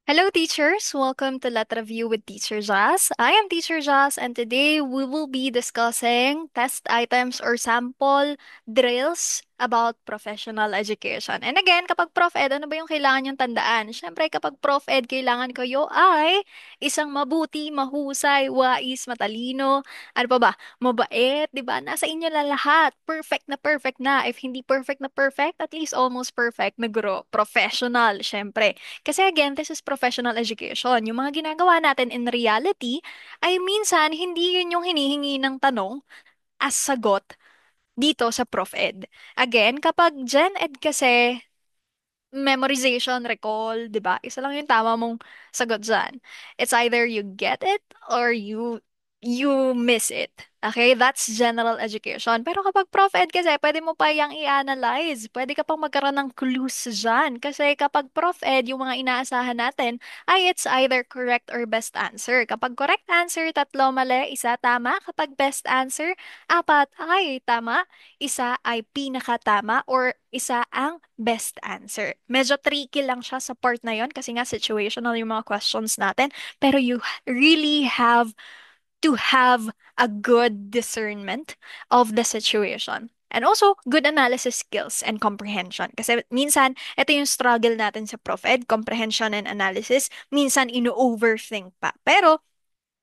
Hello, teachers. Welcome to Let Review with Teacher Jazz. I am Teacher Jazz, and today we will be discussing test items or sample drills about professional education. And again, kapag Prof Ed, ano ba yung kailangan yung tandaan? Siyempre, kapag Prof Ed, kailangan kayo ay isang mabuti, mahusay, wais, matalino, ano pa ba? Mabait, di ba? Nasa inyo na lahat. Perfect na perfect na. If hindi perfect na perfect, at least almost perfect na guro. Professional, syempre. Kasi again, this is professional education. Yung mga ginagawa natin in reality ay minsan hindi yun yung hinihingi ng tanong as sagot dito sa Prof Ed. Again, kapag Gen Ed kasi memorization, recall, 'di ba? Isa lang yung tama mong sagot dyan. It's either you get it or you miss it. Okay? That's general education. Pero kapag Prof Ed kasi, pwede mo pa yang i-analyze. Pwede ka pang magkaroon ng clues dyan. Kasi kapag Prof Ed, yung mga inaasahan natin, ay it's either correct or best answer. Kapag correct answer, tatlo mali, isa tama. Kapag best answer, apat ay tama, isa ay pinakatama, or isa ang best answer. Medyo tricky lang siya sa part na yon kasi nga situational yung mga questions natin. Pero you really have to have a good discernment of the situation. And also, good analysis skills and comprehension. Kasi minsan, ito yung struggle natin sa Prof Ed, comprehension and analysis. Minsan, ino-overthink pa. Pero,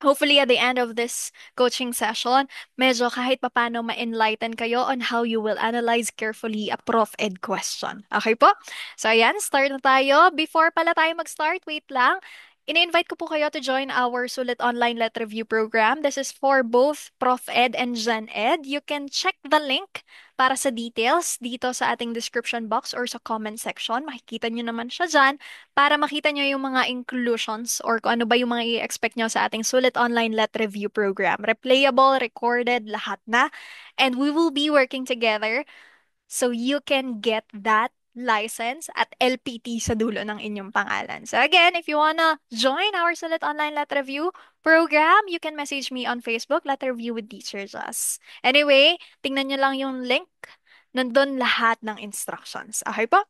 hopefully, at the end of this coaching session, medyo kahit papano ma-enlighten kayo on how you will analyze carefully a Prof Ed question. Okay po? So, ayan, start na tayo. Before pala tayo mag-start, wait lang. Ini-invite ko po kayo to join our Sulit Online Let Review program. This is for both Prof Ed and Gen Ed. You can check the link para sa details dito sa ating description box or sa comment section. Makikita nyo naman siya dyan para makita nyo yung mga inclusions or kung ano ba yung mga i-expect nyo sa ating Sulit Online Let Review program. Replayable, recorded, lahat na. And we will be working together so you can get that license at LPT sa dulo ng inyong pangalan. So again, if you wanna join our Sulit Online Let Review program, you can message me on Facebook, Let Review with Teacher Jazz. Anyway, tingnan nyo lang yung link. Nandun lahat ng instructions. Okay po?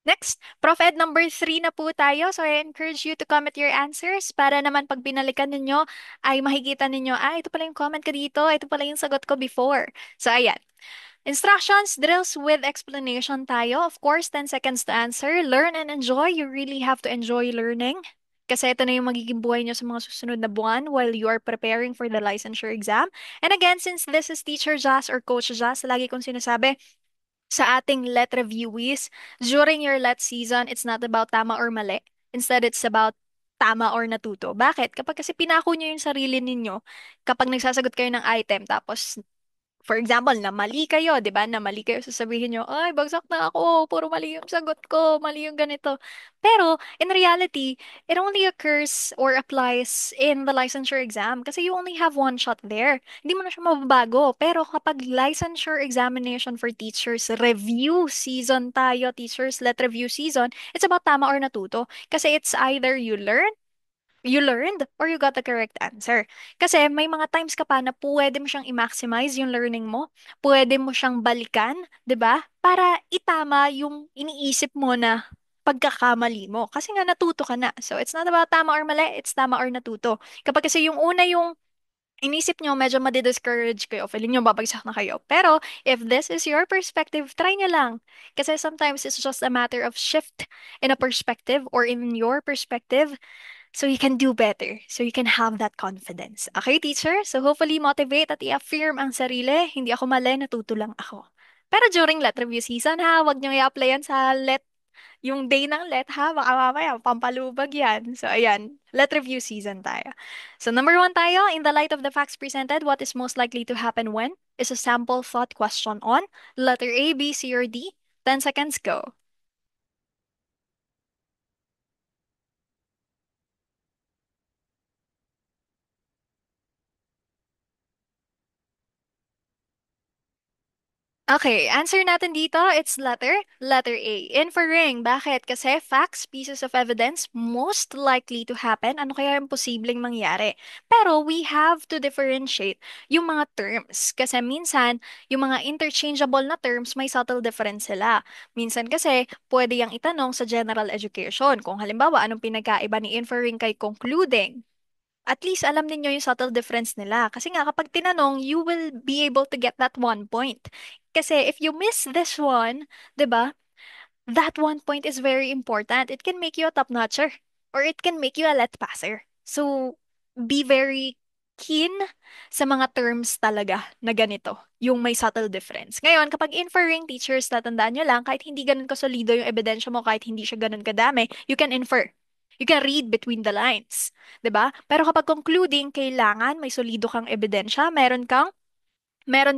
Next, Prof Ed number 3 na po tayo. So I encourage you to comment your answers para naman pag binalikan ninyo ay makikita ninyo, ito pala yung comment ko dito, ito pala yung sagot ko before. So ayan. Instructions, drills with explanation tayo. Of course, 10 seconds to answer. Learn and enjoy. You really have to enjoy learning. Kasi ito na yung magiging buhay nyo sa mga susunod na buwan while you are preparing for the licensure exam. And again, since this is Teacher Jazz or Coach Jazz, lagi kong sinasabi, sa ating let reviewees, during your let season, it's not about tama or mali. Instead, it's about tama or natuto. Bakit? Kapag kasi pinako nyo yung sarili ninyo, kapag nagsasagot kayo ng item, tapos for example, na mali kayo, 'di ba? Na mali kayo, sasabihin nyo, ay, bagsak na ako, puro mali yung sagot ko, mali yung ganito. Pero, in reality, it only occurs or applies in the licensure exam kasi you only have one shot there. Hindi mo na siya mababago. Pero kapag licensure examination for teachers, review season tayo, teachers, let review season, it's about tama or natuto. Kasi it's either you learned or you got the correct answer. Kasi may mga times ka pa na pwede mo siyang i-maximize yung learning mo. Pwede mo siyang balikan, 'di ba? Para itama yung iniisip mo na pagkakamali mo. Kasi nga natuto ka na. So it's not about tama or mali, it's tama or natuto. Kapag kasi yung una yung inisip nyo, medyo madi-discourage kayo, feeling nyo babagsak na kayo. Pero if this is your perspective, try nyo lang. Kasi sometimes it's just a matter of shift in a perspective or in your perspective so you can do better, so you can have that confidence. Okay, teacher? So hopefully motivate at i-affirm ang sarili. Hindi ako mali, natuto lang ako. Pero during let review season ha, wag niyo i-apply yan sa let, yung day ng let ha, baka mamaya pampalubag yan. So ayan, let review season tayo. So number one tayo, in the light of the facts presented, what is most likely to happen when is a sample thought question on letter A, B, C, or D. 10 seconds, go. Okay, answer natin dito, it's letter A. Inferring. Bakit? Kasi facts, pieces of evidence, most likely to happen. Ano kaya yung posibleng mangyari? Pero we have to differentiate yung mga terms. Kasi minsan, yung mga interchangeable na terms, may subtle difference sila. Minsan kasi, pwede yung itanong sa general education. Kung halimbawa, anong pinagkaiba ni inferring kay concluding? At least alam ninyo yung subtle difference nila. Kasi nga, kapag tinanong, you will be able to get that 1 point. Kasi if you miss this one, 'di ba? That 1 point is very important. It can make you a top-notcher or it can make you a let passer. So, be very keen sa mga terms talaga na ganito, yung may subtle difference. Ngayon, kapag inferring teachers, tatandaan nyo lang, kahit hindi ganun kasolido yung ebidensya mo, kahit hindi siya ganun kadami, you can infer. You can read between the lines. 'Di ba? Pero kapag concluding, kailangan may solido kang ebidensya, meron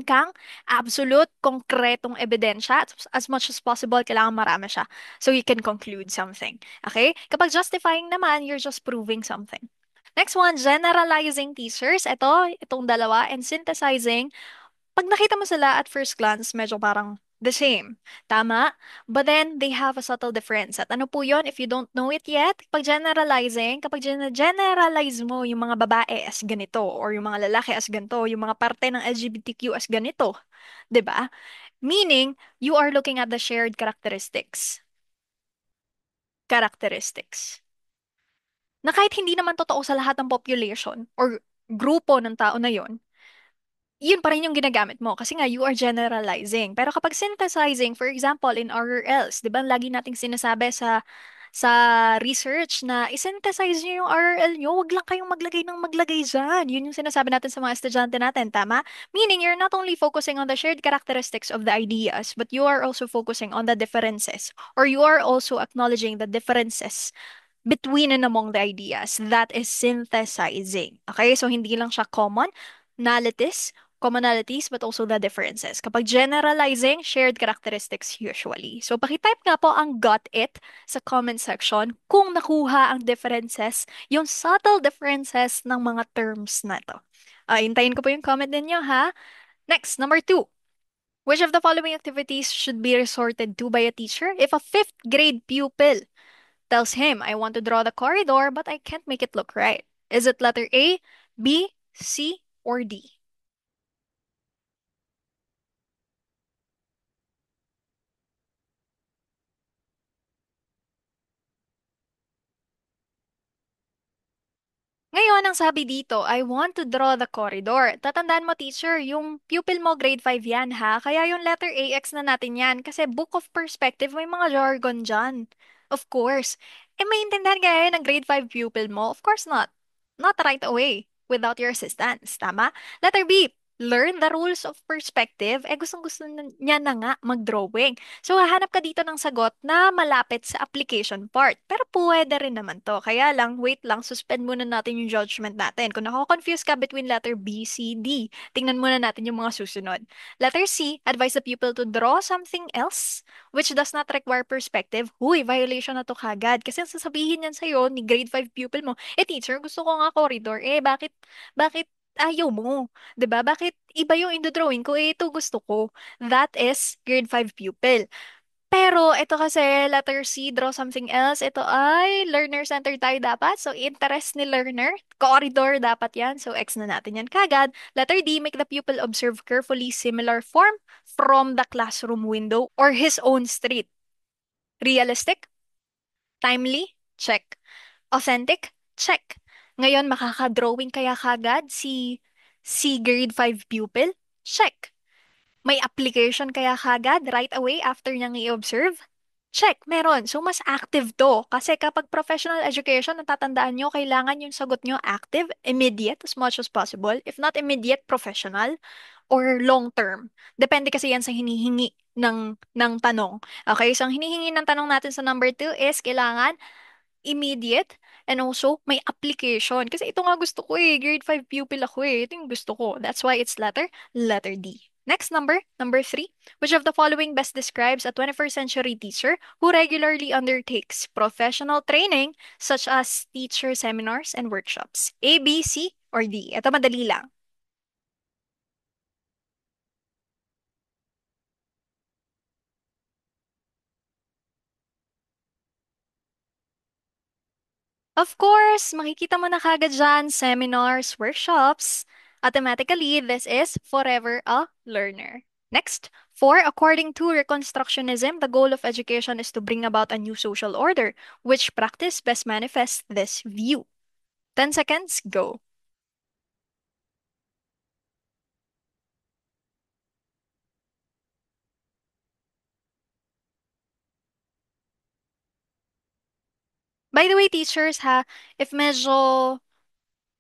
kang absolute, konkretong ebidensya. As much as possible, kailangan marami siya. So you can conclude something. Okay? Kapag justifying naman, you're just proving something. Next one, generalizing teachers. Itong dalawa. And synthesizing. Pag nakita mo sila at first glance, medyo parang the same. Tama? But then, they have a subtle difference. At ano po yun? If you don't know it yet, kapag generalize mo yung mga babae as ganito, or yung mga lalaki as ganito, yung mga parte ng LGBTQ as ganito, 'di ba? Meaning, you are looking at the shared characteristics. Characteristics. Na kahit hindi naman totoo sa lahat ng population or grupo ng tao na yon, yun pa rin yung ginagamit mo kasi nga you are generalizing. Pero kapag synthesizing, for example, in RRLs, 'di ba lagi nating sinasabi sa research na i-synthesize niyo yung RRL niyo, wag lang kayong maglagay ng maglagay diyan. Yun yung sinasabi natin sa mga estudyante natin, tama? Meaning you're not only focusing on the shared characteristics of the ideas, but you are also focusing on the differences, or you are also acknowledging the differences between and among the ideas. That is synthesizing. Okay? So, hindi lang siya commonalities, but also the differences. Kapag generalizing, shared characteristics usually. So, pakitype nga po ang got it sa comment section kung nakuha ang differences, yung subtle differences ng mga terms na to. Hintayin ko po yung comment ninyo, ha? Next, number 2. Which of the following activities should be resorted to by a teacher if a fifth grade pupil tells him, I want to draw the corridor, but I can't make it look right? Is it letter A, B, C, or D? Ngayon, ang sabi dito, I want to draw the corridor. Tatandaan mo, teacher, yung pupil mo, grade 5 yan, ha? Kaya yung letter AX na natin yan. Kasi book of perspective, may mga jargon dyan. Of course. Eh, maintindihan kaya yun ng grade 5 pupil mo? Of course not. Not right away. Without your assistance. Tama? Letter B, learn the rules of perspective. Eh, gustong-gusto niya na nga mag-drawing. So, hahanap ka dito ng sagot na malapit sa application part. Pero pwede rin naman to. Kaya lang, wait lang, suspend muna natin yung judgment natin. Kung nako-confuse ka between letter B, C, D, tingnan muna natin yung mga susunod. Letter C, advise the pupil to draw something else which does not require perspective. Huy, violation na to kagad. Kasi ang sasabihin yan sa'yo ni grade 5 pupil mo, eh teacher, gusto ko nga corridor. Eh, bakit ayaw mo? 'Di ba? Bakit iba yung drawing ko? Eh, ito gusto ko. That is grade 5 pupil. Pero ito kasi letter C, draw something else. Ito ay learner-centered tayo dapat. So, interest ni learner. Corridor dapat yan. So, X na natin yan kagad. Letter D, make the pupil observe carefully similar form from the classroom window or his own street. Realistic? Timely? Check. Authentic? Check. Ngayon, makaka-drawing kaya kagad si grade 5 pupil? Check. May application kaya kagad right away after niyang i-observe? Check, meron. So, mas active to. Kasi kapag professional education, natatandaan nyo, kailangan yung sagot nyo active, immediate, as much as possible. If not immediate, professional, or long term. Depende kasi yan sa hinihingi ng tanong. Okay, so ang hinihingi ng tanong natin sa number 2 is kailangan immediate, and also may application. Kasi ito nga gusto ko eh. Grade 5 pupil ako eh. Ito yung gusto ko. That's why it's letter D. Next number 3. Which of the following best describes a 21st century teacher who regularly undertakes professional training such as teacher seminars and workshops? A, B, C, or D? Ito madali lang. Of course, makikita mo na kagad dyan, seminars, workshops. Automatically, this is forever a learner. Next, four, according to Reconstructionism, the goal of education is to bring about a new social order, which practice best manifests this view. 10 seconds, go. By the way, teachers ha, if medyo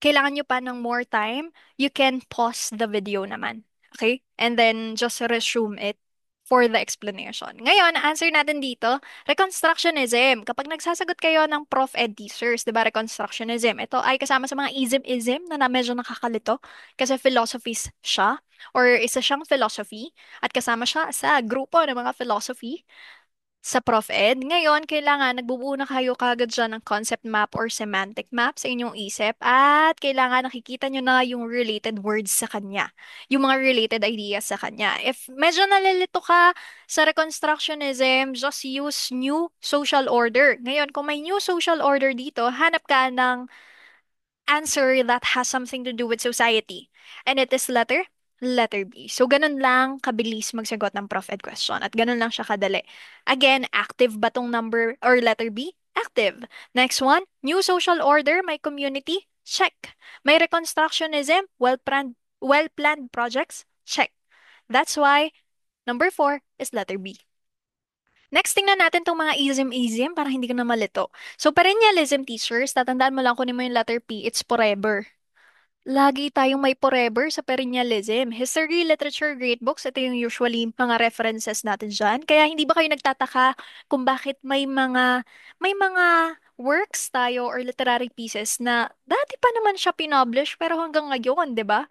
kailangan nyo pa ng more time, you can pause the video naman. Okay? And then just resume it for the explanation. Ngayon, answer natin dito, Reconstructionism. Kapag nagsasagot kayo ng Prof. Ed teachers, di ba, Reconstructionism, ito ay kasama sa mga ism-ism na medyo nakakalito kasi philosophies siya or isa siyang philosophy at kasama siya sa grupo ng mga philosophy sa Prof. Ed. Ngayon, kailangan nagbubuo na kayo kagad dyan ng concept map or semantic map sa inyong isip at kailangan nakikita nyo na yung related words sa kanya, yung mga related ideas sa kanya. If medyo nalilito ka sa Reconstructionism, just use new social order. Ngayon, kung may new social order dito, hanap ka ng answer that has something to do with society. And it is letter B. So, ganun lang kabilis magsagot ng Prof. Ed question. At ganun lang siya kadali. Again, active ba tong number or letter B? Active. Next one, new social order, may community? Check. May reconstructionism? Well-planned projects? Check. That's why number 4 is letter B. Next, tingnan natin tong mga ism-ism para hindi ka na malito. So, perennialism teachers, tatandaan mo lang kunin mo yung letter P, it's forever. Lagi tayong may forever sa perennialism. History, literature, great books, ito yung usually mga references natin dyan. Kaya hindi ba kayo nagtataka kung bakit may mga works tayo or literary pieces na dati pa naman siya pinublish pero hanggang ngayon, 'di ba?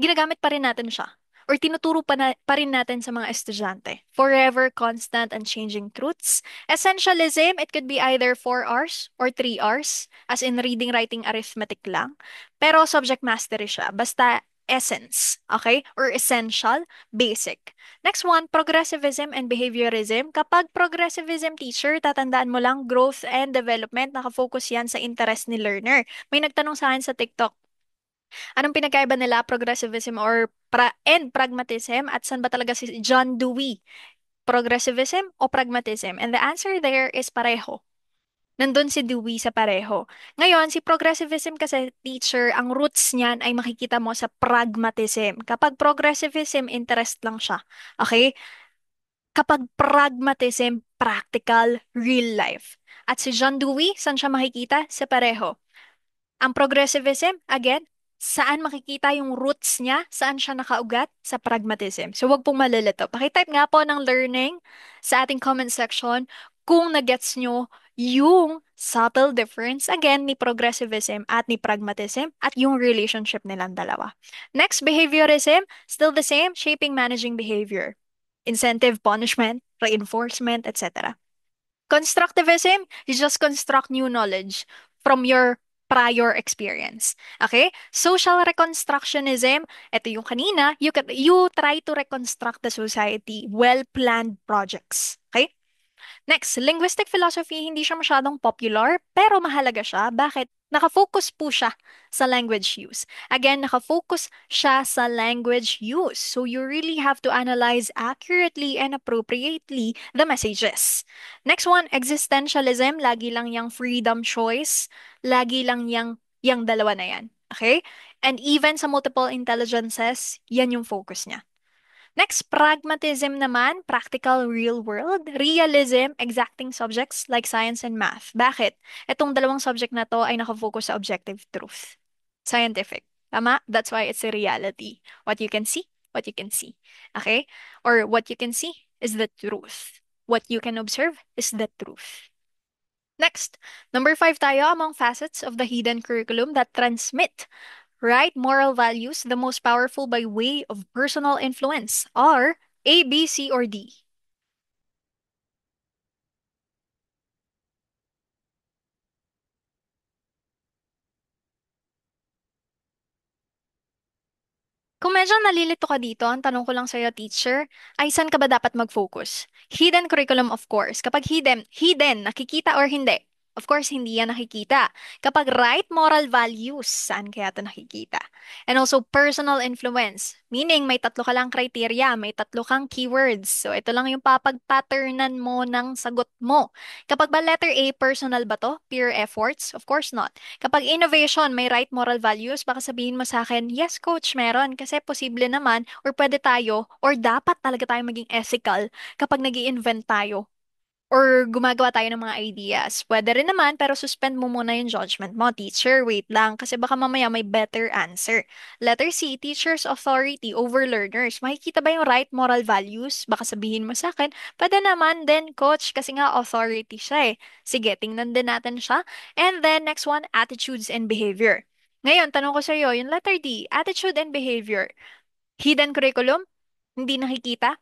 Ginagamit pa rin natin siya. Or tinuturo pa rin natin sa mga estudyante. Forever, constant, and changing truths. Essentialism, it could be either 4 hours or 3 hours, as in reading, writing, arithmetic lang. Pero subject mastery siya. Basta essence, okay? Or essential, basic. Next one, progressivism and behaviorism. Kapag progressivism teacher, tatandaan mo lang growth and development. Nakafocus yan sa interest ni learner. May nagtanong sa akin sa TikTok, anong pinagkaiba nila progressivism and pragmatism at saan ba talaga si John Dewey? Progressivism o pragmatism? And the answer there is pareho. Nandun si Dewey sa pareho. Ngayon, si progressivism kasi, teacher, ang roots niyan ay makikita mo sa pragmatism. Kapag progressivism, interest lang siya. Okay? Kapag pragmatism, practical, real life. At si John Dewey, saan siya makikita? Sa pareho. Ang progressivism, again, saan makikita yung roots niya? Saan siya nakaugat? Sa pragmatism. So, wag pong malilito. Pakitype nga po ng learning sa ating comment section kung nagets nyo yung subtle difference, again, ni progressivism at ni pragmatism at yung relationship nilang dalawa. Next, behaviorism, still the same, shaping managing behavior. Incentive, punishment, reinforcement, etc. Constructivism, you just construct new knowledge from your prior experience. Okay? Social reconstructionism, ito yung kanina, you try to reconstruct the society, well-planned projects. Okay? Next, linguistic philosophy, hindi siya masyadong popular, pero mahalaga siya. Bakit? Nakafocus po siya sa language use. Again, nakafocus siya sa language use. So you really have to analyze accurately and appropriately the messages. Next one, existentialism, lagi lang yung freedom choice, lagi lang yung dalawa na yan. Okay? And even sa multiple intelligences, yan yung focus niya. Next, pragmatism naman, practical real world. Realism, exacting subjects like science and math. Bakit? Itong dalawang subject na to ay nakafocus sa objective truth. Scientific. Tama? That's why it's a reality. What you can see, what you can see. Okay? Or what you can see is the truth. What you can observe is the truth. Next, number 5 tayo among facets of the hidden curriculum that transmit right moral values, the most powerful by way of personal influence are A, B, C, or D. Kung medyo nalilito ka dito, ang tanong ko lang sa'yo, teacher, ay saan ka ba dapat mag-focus? Hidden curriculum, of course. Kapag hidden, nakikita or hindi? Of course, hindi yan nakikita. Kapag right moral values, saan kaya ito nakikita? And also personal influence, meaning may tatlo ka lang criteria, may tatlo kang keywords. So ito lang yung papag-patternan mo ng sagot mo. Kapag ba letter A, personal ba to? Peer efforts? Of course not. Kapag innovation, may right moral values, baka sabihin mo sa akin, yes coach, meron. Kasi posible naman, or pwede tayo, or dapat talaga tayo maging ethical kapag nag invent tayo or gumagawa tayo ng mga ideas. Pwede rin naman, pero suspend mo muna yung judgment mo. Teacher, wait lang, kasi baka mamaya may better answer. Letter C, teacher's authority over learners. Makikita ba yung right moral values? Baka sabihin mo sa akin, pwede naman din, coach, kasi nga authority siya eh. Sige, tingnan din natin siya. And then, next one, attitudes and behavior. Ngayon, tanong ko sa iyo, yung letter D, attitude and behavior. Hidden curriculum? Hindi nakikita?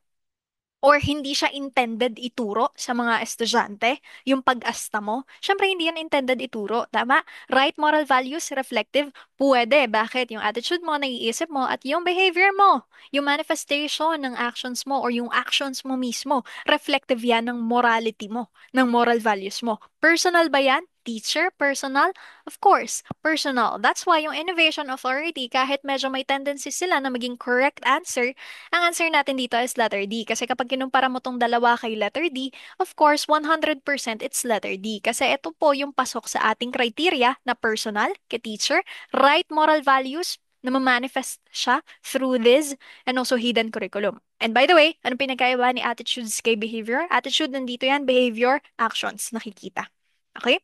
Or hindi siya intended ituro sa mga estudyante, yung pag-asta mo. Syempre, hindi yan intended ituro. Tama? Right moral values, reflective, pwede. Bakit? Yung attitude mo, naiisip mo, at yung behavior mo, yung manifestation ng actions mo or yung actions mo mismo, reflective yan ng morality mo, ng moral values mo. Personal ba yan? Teacher, personal? Of course, personal. That's why yung innovation authority, kahit medyo may tendency sila na maging correct answer, ang answer natin dito is letter D. Kasi kapag kinumpara mo tong dalawa kay letter D, of course, 100% it's letter D. Kasi ito po yung pasok sa ating criteria na personal, kay teacher, right moral values, na ma-manifest siya through this and also hidden curriculum. And by the way, anong pinagkaiba ni attitudes kay behavior? Attitude nandito yan, behavior, actions, nakikita. Okay?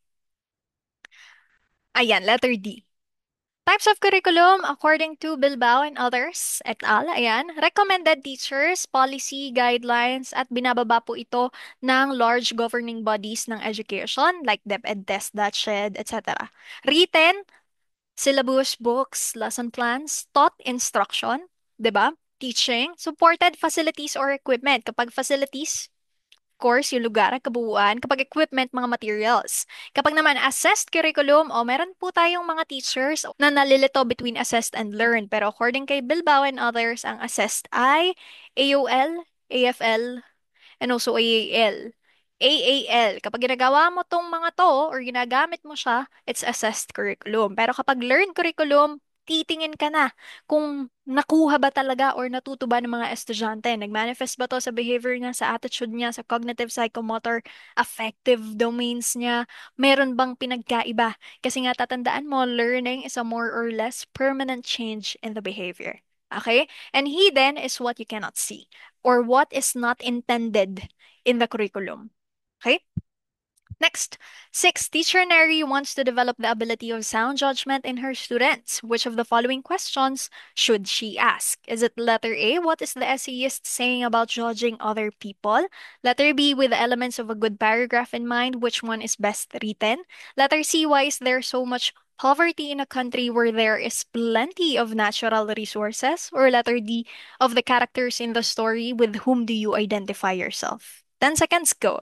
Ayan, letter D. Types of curriculum according to Bilbao and others, et al. Ayan. Recommended teachers, policy, guidelines, at binababa po ito ng large governing bodies ng education like DepEd, TESDA, CHED, etc. Written, syllabus, books, lesson plans, taught instruction, 'di ba? Teaching, supported facilities or equipment. Kapag facilities, course, yung lugar, kabuuan, kapag equipment, mga materials. Kapag naman assessed curriculum, o meron po tayong mga teachers na nalilito between assessed and learned. Pero according kay Bilbao and others, ang assessed ay AUL, AFL, and also AAL. AAL, kapag ginagawa mo tong mga to or ginagamit mo siya, it's assessed curriculum. Pero kapag learned curriculum, titingin ka na kung nakuha ba talaga or natuto ba ng mga estudyante. Nag-manifest ba to sa behavior niya, sa attitude niya, sa cognitive, psychomotor, affective domains niya? Meron bang pinagkaiba? Kasi nga tatandaan mo, learning is a more or less permanent change in the behavior. Okay? And hidden is what you cannot see or what is not intended in the curriculum. Okay? Next, six, teacher Neri wants to develop the ability of sound judgment in her students. Which of the following questions should she ask? Is it letter A, what is the essayist saying about judging other people? Letter B, with the elements of a good paragraph in mind, which one is best written? Letter C, why is there so much poverty in a country where there is plenty of natural resources? Or letter D, of the characters in the story, with whom do you identify yourself? 10 seconds, go.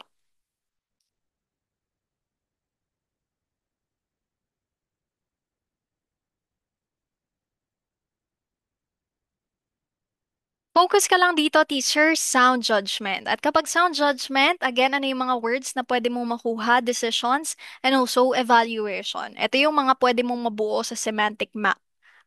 Focus ka lang dito, teacher, sound judgment. At kapag sound judgment, again, ano yung mga words na pwede mong makuha, decisions, and also evaluation. Ito yung mga pwede mong mabuo sa semantic map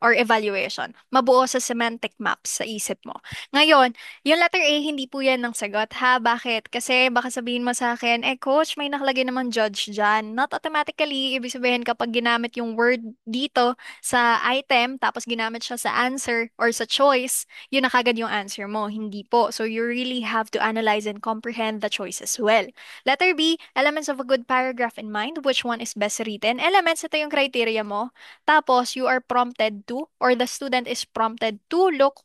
or evaluation. Mabuo sa semantic map sa isip mo. Ngayon, yung letter A, hindi po yan ng sagot, ha? Bakit? Kasi baka sabihin mo sa akin, coach, may nakalagay naman judge dyan. Not automatically, ibig sabihin kapag ginamit yung word dito sa item, tapos ginamit siya sa answer or sa choice, yun na kagad yung answer mo. Hindi po. So you really have to analyze and comprehend the choice as well. Letter B, elements of a good paragraph in mind. Which one is best written? Elements, ito yung criteria mo. Tapos you are prompted to, or the student is prompted to look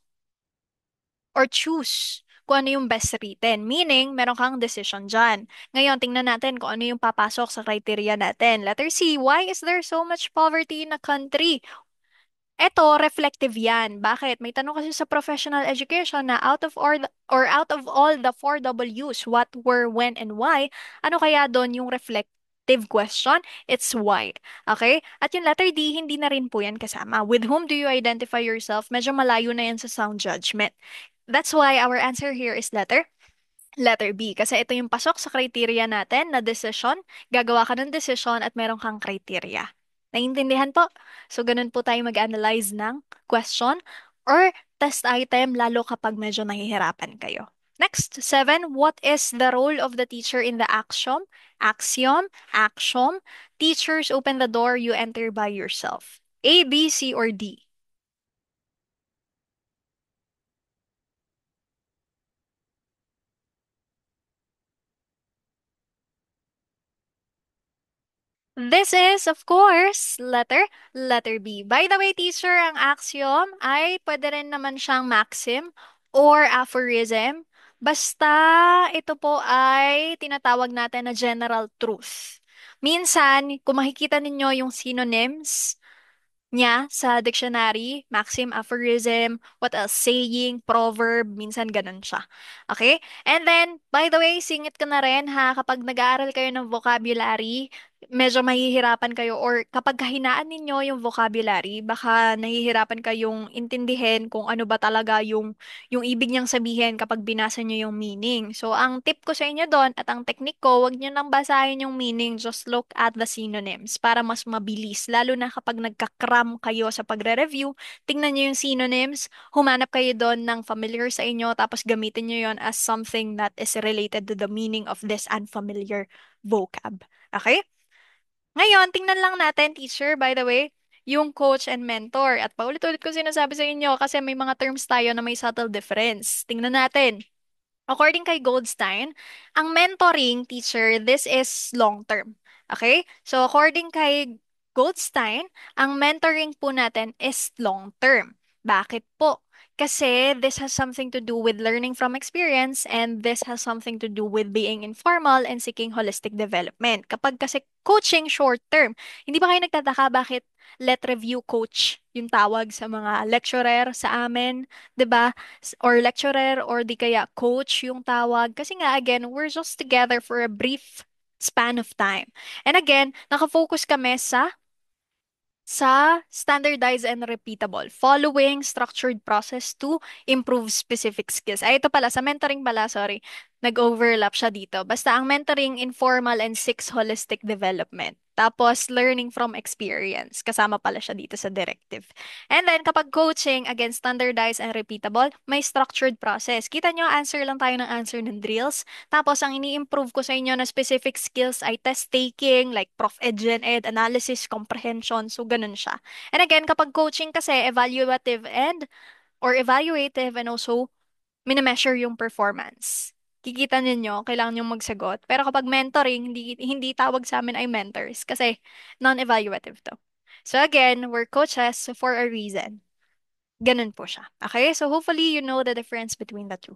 or choose kung ano yung best written. Meaning, meron kang decision dyan. Ngayon, tingnan natin kung ano yung papasok sa criteria natin. Letter C, why is there so much poverty in a country? Eto, reflective yan. Bakit? May tanong kasi sa professional education na out of out of all the four W's, what, where, when, and why, ano kaya doon yung reflective question? It's why. Okay? At yung letter D, hindi na rin po yan kasama. With whom do you identify yourself? Medyo malayo na yan sa sound judgment. That's why our answer here is Letter B, kasi ito yung pasok sa criteria natin na decision. Gagawa ka ng decision at meron kang criteria. Naiintindihan po? So, ganun po tayo mag-analyze ng question or test item lalo kapag medyo nahihirapan kayo. Next, 7. What is the role of the teacher in the axiom? Axiom, action. Teachers open the door, you enter by yourself. A, B, C, or D? This is, of course, letter B. By the way, teacher, ang axiom ay pwede rin naman siyang maxim or aphorism. Basta ito po ay tinatawag natin na general truth. Minsan, kung makikita ninyo yung synonyms, niya sa dictionary, maxim, aphorism, what else, saying, proverb, minsan ganun siya. Okay? And then, by the way, singit ko na rin ha, kapag nag-aaral kayo ng vocabulary, medyo mahihirapan kayo or kapag kahinaan ninyo yung vocabulary, baka nahihirapan kayong intindihin kung ano ba talaga yung ibig niyang sabihin kapag binasa niyo yung meaning. So, ang tip ko sa inyo doon at ang technique ko, wag niyo nang basahin yung meaning, just look at the synonyms para mas mabilis. Lalo na kapag nagka-cram kayo sa pagre-review, tingnan niyo yung synonyms, humanap kayo doon ng familiar sa inyo, tapos gamitin niyo yon as something that is related to the meaning of this unfamiliar vocab. Okay? Ngayon, tingnan lang natin, teacher, by the way, yung coach and mentor. At paulit-ulit ko sinasabi sa inyo kasi may mga terms tayo na may subtle difference. Tingnan natin. According kay Goldstein, ang mentoring teacher, this is long term. Okay? So according kay Goldstein, ang mentoring po natin is long term. Bakit po? Kasi this has something to do with learning from experience and this has something to do with being informal and seeking holistic development. Kapag kasi coaching short term, hindi ba kayo nagtataka bakit let review coach yung tawag sa mga lecturer sa amin? 'Di ba? Or lecturer or di kaya coach yung tawag. Kasi nga, again, we're just together for a brief span of time. And again, nakafocus kami sa standardized and repeatable, following structured process to improve specific skills. Ay, ito pala, sa mentoring pala, sorry, nag-overlap siya dito. Basta ang mentoring, informal and six holistic development. Tapos, learning from experience. Kasama pala siya dito sa directive. And then, kapag coaching, again, standardized and repeatable, may structured process. Kita nyo, answer lang tayo ng answer ng drills. Tapos, ang ini-improve ko sa inyo na specific skills ay test taking, like Prof. Ed, Gen Ed, analysis, comprehension. So, ganun siya. And again, kapag coaching kasi, evaluative and also, minemeasure yung performance. Kikita ninyo, kailangan yung magsagot. Pero kapag mentoring, hindi tawag sa amin ay mentors kasi non-evaluative to. So again, we're coaches for a reason. Ganun po siya. Okay? So hopefully you know the difference between the two.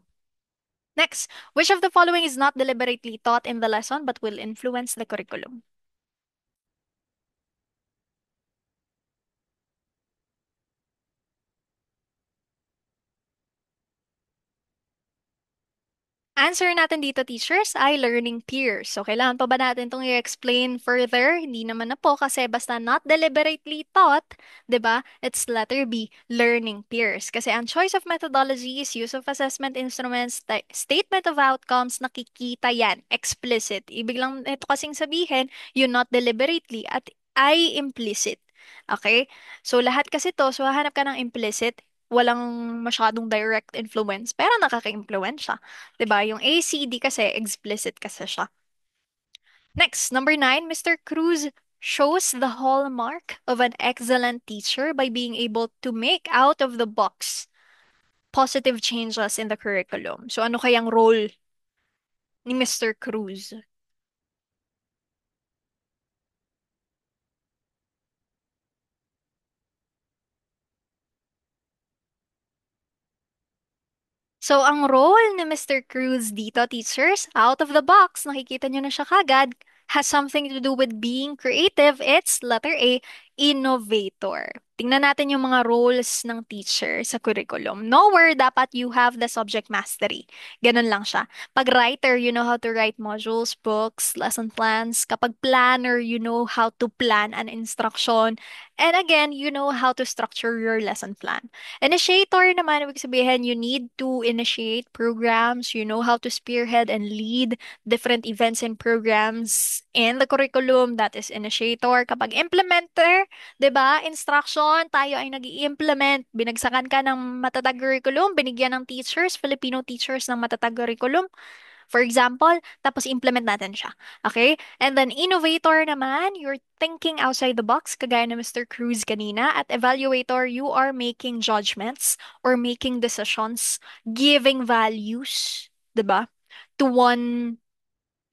Next, which of the following is not deliberately taught in the lesson but will influence the curriculum? Answer natin dito, teachers, ay learning peers. So, kailangan pa ba natin itong i-explain further? Hindi naman na po kasi basta not deliberately taught, 'di ba? It's letter B, learning peers. Kasi ang choice of methodologies, use of assessment instruments, statement of outcomes, nakikita yan, explicit. Ibig lang ito kasing sabihin, you not deliberately at ay implicit. Okay? So, lahat kasi to, so hahanap ka ng implicit, walang masyadong direct influence, pero nakaka-influence. 'Di ba? Yung ACD kasi explicit kasi siya. Next, number 9, Mr. Cruz shows the hallmark of an excellent teacher by being able to make out of the box positive changes in the curriculum. So ano kayang role ni Mr. Cruz? So, ang role ni Mr. Cruz dito, teachers, out of the box, nakikita nyo na siya kagad, has something to do with being creative. It's letter A, innovator. Tingnan natin yung mga roles ng teacher sa curriculum. Nowhere dapat you have the subject mastery. Ganun lang siya. Pag writer, you know how to write modules, books, lesson plans. Kapag planner, you know how to plan an instruction. And again, you know how to structure your lesson plan. Initiator naman, ibig sabihin, you need to initiate programs. You know how to spearhead and lead different events and programs in the curriculum. That is initiator. Kapag implementer, 'di ba? Instruction, tayo ay nag-i-implement. Binagsakan ka ng matatag curriculum, binigyan ng teachers, Filipino teachers ng matatag curriculum. For example, tapos implement natin siya. Okay? And then innovator naman, you're thinking outside the box, kagaya ni Mr. Cruz kanina. At evaluator, you are making judgments or making decisions, giving values, 'di ba? To one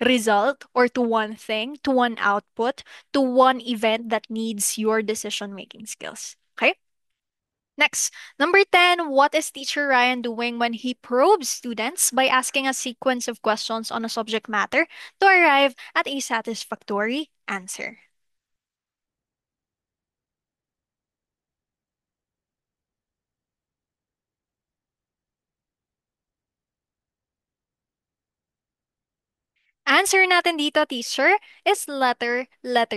result or to one thing, to one output, to one event that needs your decision making skills. Okay? Next, number 10, what is Teacher Ryan doing when he probes students by asking a sequence of questions on a subject matter to arrive at a satisfactory answer? Answer natin dito, teacher, is letter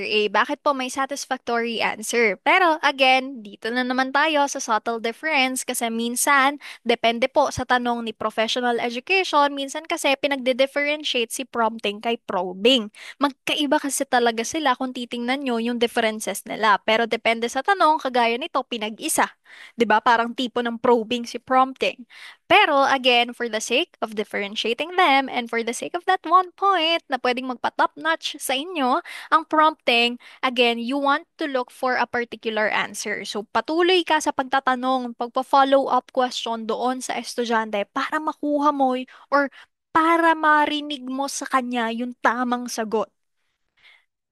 A. Bakit po may satisfactory answer? Pero again, dito na naman tayo sa subtle difference kasi minsan, depende po sa tanong ni professional education, minsan kasi pinagde-differentiate si prompting kay probing. Magkaiba kasi talaga sila kung titingnan nyo yung differences nila. Pero depende sa tanong, kagaya nito, pinag-isa. 'Di ba? Parang tipo ng probing si prompting. Pero again, for the sake of differentiating them and for the sake of that one point na pwedeng magpa-top notch sa inyo, ang prompting, again, you want to look for a particular answer. So patuloy ka sa pagtatanong, pagpa-follow up question doon sa estudyante para makuha mo or para marinig mo sa kanya yung tamang sagot.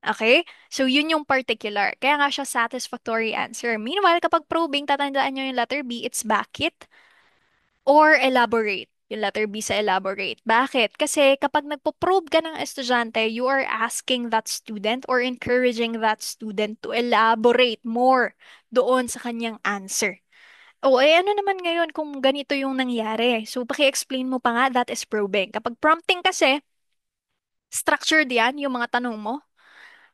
Okay? So, yun yung particular. Kaya nga siya satisfactory answer. Meanwhile, kapag probing, tatandaan nyo yung letter B, it's bakit or elaborate. Yung letter B sa elaborate. Bakit? Kasi kapag nagpo-probe ka ng estudyante, you are asking that student or encouraging that student to elaborate more doon sa kanyang answer. O, ano naman ngayon kung ganito yung nangyari? So, paki-explain mo pa nga, that is probing. Kapag prompting kasi, structured yan, yung mga tanong mo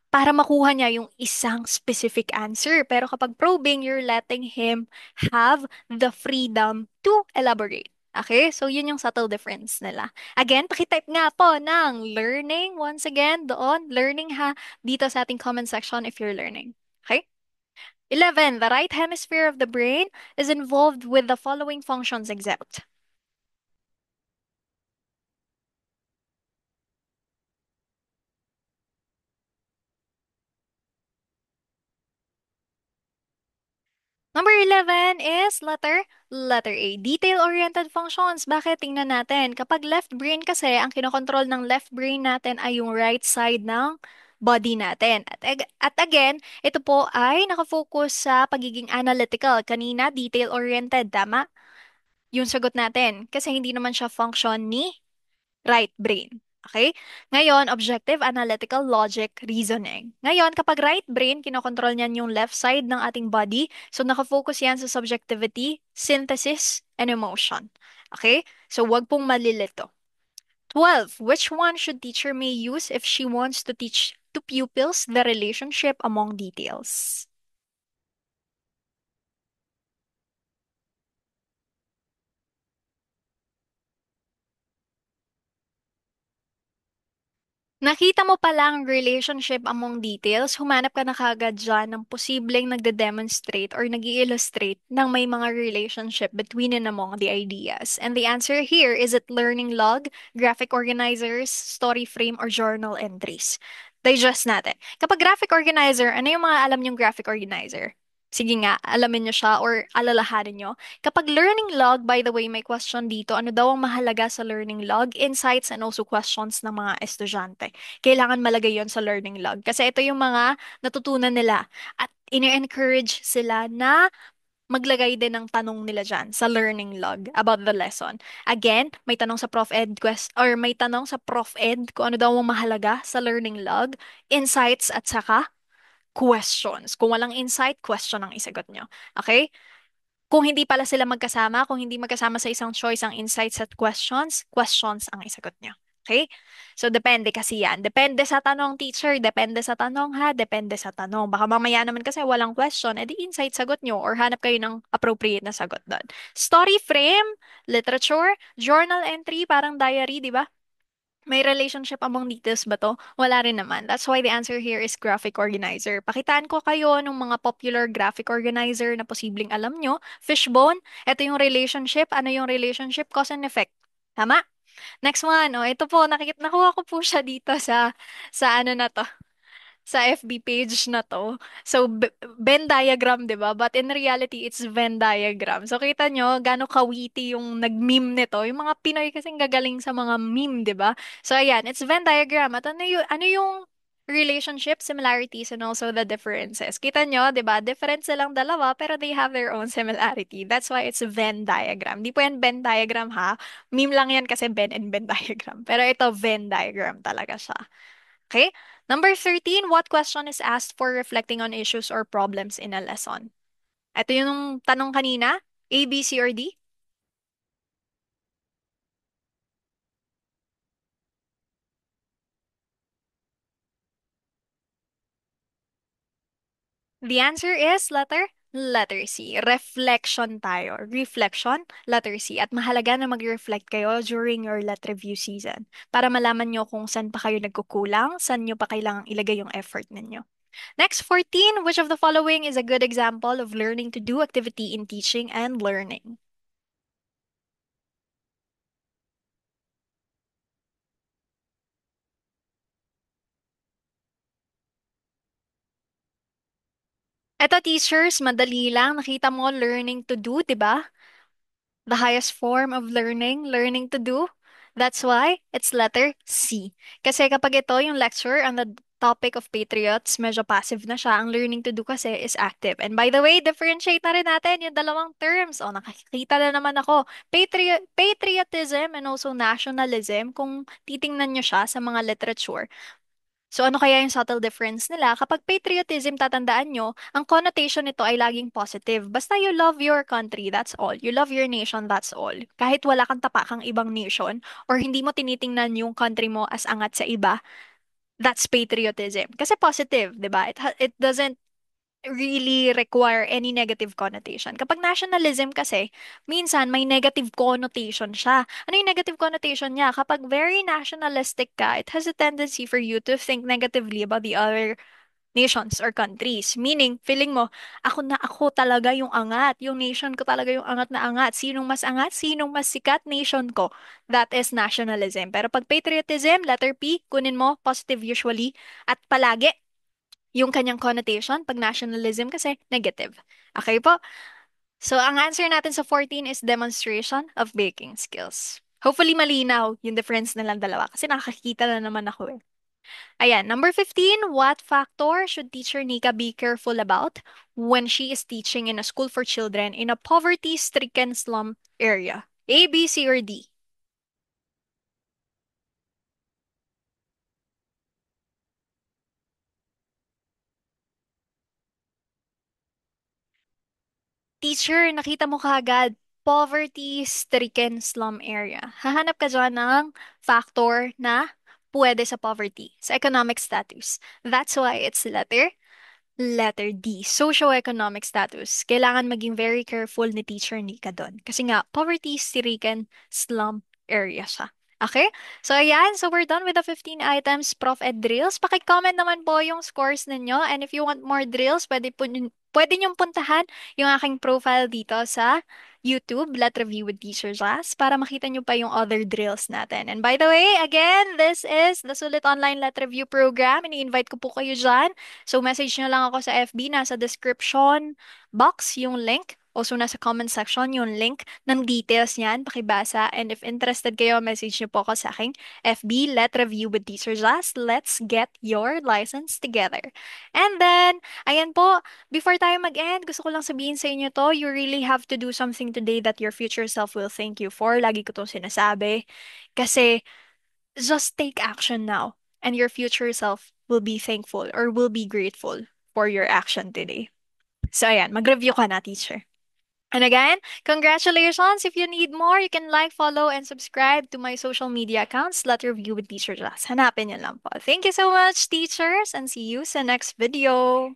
para makuha niya yung isang specific answer. Pero kapag probing, you're letting him have the freedom to elaborate. Okay? So, yun yung subtle difference nila. Again, pakitype nga po ng learning. Once again, doon, learning ha, dito sa ating comment section if you're learning. Okay? 11. The right hemisphere of the brain is involved with the following functions except. Number 11 is letter A. Detail-oriented functions. Bakit? Tingnan natin. Kapag left brain kasi, ang kinokontrol ng left brain natin ay yung right side ng body natin. At again, ito po ay nakafocus sa pagiging analytical. Kanina, detail-oriented. Tama? Yung sagot natin. Kasi hindi naman siya function ni right brain. Okay? Ngayon, objective, analytical, logic, reasoning. Ngayon, kapag right brain, kinokontrol niyan yung left side ng ating body. So, nakafocus yan sa subjectivity, synthesis, and emotion. Okay? So, wag pong malilito. 12. Which one should teacher may use if she wants to teach to pupils the relationship among details? Nakita mo pa lang relationship among details, humanap ka na kaagad dyan ng posibleng nagde-demonstrate or nag illustrate ng may mga relationship between and among the ideas. And the answer here is it learning log, graphic organizers, story frame, or journal entries. Digest natin. Kapag graphic organizer, ano yung mga alam niyong graphic organizer? Sige nga, alamin niyo siya or alalahanin niyo. Kapag learning log, by the way, may question dito, ano daw ang mahalaga sa learning log? Insights and also questions ng mga estudyante. Kailangan malagay yon sa learning log. Kasi ito yung mga natutunan nila. At ini-encourage sila na maglagay din ng tanong nila dyan sa learning log about the lesson. Again, may tanong sa Prof Ed quest or may tanong sa Prof Ed kung ano daw ang mahalaga sa learning log, insights at saka questions. Kung walang insight, question ang isagot nyo. Okay? Kung hindi pala sila magkasama, kung hindi magkasama sa isang choice ang insights at questions, questions ang isagot nyo. Okay? So, depende kasi yan. Depende sa tanong, teacher. Depende sa tanong, ha? Depende sa tanong. Baka mamaya naman kasi walang question, edi insight sagot nyo or hanap kayo ng appropriate na sagot doon. Story frame, literature, journal entry, parang diary, di ba? May relationship among details ba to? Wala rin naman. That's why the answer here is graphic organizer. Pakitaan ko kayo ng mga popular graphic organizer na posibleng alam nyo. Fishbone, ito yung relationship. Ano yung relationship? Cause and effect. Tama? Next one, oh, ito po, nakuha ko po siya dito sa ano na to, sa FB page na to. So, Venn diagram, di ba? But in reality, it's Venn diagram. So, kita nyo, gaano kawiti yung nag-meme nito. Yung mga Pinoy kasing gagaling sa mga meme, di ba? So, ayan, it's Venn diagram. At ano yung relationship, similarities, and also the differences. Kita nyo, di ba? Different silang dalawa, pero they have their own similarity. That's why it's a Venn diagram. Di po yan Venn diagram, ha? Meme lang yan kasi Ben and Venn diagram. Pero ito, Venn diagram talaga siya. Okay? Number 13, what question is asked for reflecting on issues or problems in a lesson? Ito yung tanong kanina, A, B, C, or D? The answer is letter C. Reflection tayo. Reflection, letter C. At mahalaga na mag-reflect kayo during your let review season para malaman nyo kung saan pa kayo nagkukulang, saan nyo pa kailangang ilagay yung effort ninyo. Next, 14, which of the following is a good example of learning to do activity in teaching and learning? Eto teachers, madali lang. Nakita mo, learning to do, 'di ba? The highest form of learning to do. That's why it's letter C. Kasi kapag ito yung lecture on the topic of patriots, medyo passive na siya. Ang learning to do kasi is active. And by the way, differentiate na rin natin yung dalawang terms. O, nakikita na naman ako. Patriotism and also nationalism, kung titingnan nyo siya sa mga literature. So ano kaya yung subtle difference nila? Kapag patriotism, tatandaan nyo, ang connotation nito ay laging positive. Basta you love your country, that's all. You love your nation, that's all. Kahit wala kang tapakang ibang nation or hindi mo tinitingnan yung country mo as angat sa iba, that's patriotism. Kasi positive, di ba? It doesn't really require any negative connotation. Kapag nationalism kasi, minsan may negative connotation siya. Ano yung negative connotation niya? Kapag very nationalistic ka, it has a tendency for you to think negatively about the other nations or countries. Meaning, feeling mo, ako talaga yung angat. Yung nation ko talaga yung angat na angat. Sinong mas angat? Sinong mas sikat? Nation ko. That is nationalism. Pero pag patriotism, letter P, kunin mo, positive usually, at palagi yung kanyang connotation pag nationalism kasi negative. Okay po? So, ang answer natin sa 14 is demonstration of baking skills. Hopefully malinaw yung difference nilang dalawa kasi nakakita na naman ako eh. Ayan, number 15, what factor should teacher Nika be careful about when she is teaching in a school for children in a poverty-stricken slum area? A, B, C, or D? Teacher, nakita mo kaagad, poverty-stricken slum area. Hahanap ka dyan ng factor na pwede sa poverty, sa economic status. That's why it's letter D, socioeconomic status. Kailangan maging very careful ni teacher Nika doon. Kasi nga, poverty-stricken slum area siya. Okay? So, ayan. So, we're done with the 15 items Prof. Ed drills. Paki-comment naman po yung scores ninyo. And if you want more drills, pwede niyong puntahan yung aking profile dito sa YouTube, Let Review with Teacher Jazz, para makita niyo pa yung other drills natin. And by the way, again, this is the Sulit Online Let Review program. Ini-invite ko po kayo dyan. So, message nyo lang ako sa FB, nasa description box yung link. Also, nasa comment section yung link ng details niyan, pakibasa. And if interested kayo, message nyo po ako sa aking FB, Let Review with Teacher Jazz. Let's get your license together. And then, ayan po, before tayo mag-end, gusto ko lang sabihin sa inyo to, you really have to do something today that your future self will thank you for. Lagi ko itong sinasabi. Kasi, just take action now, and your future self will be thankful or will be grateful for your action today. So ayan, mag-review ka na, teacher. And again, congratulations. If you need more, you can like, follow, and subscribe to my social media accounts, Letter Review with Teacher Jazz. Hanapin niyo lang po. Thank you so much, teachers, and see you sa next video.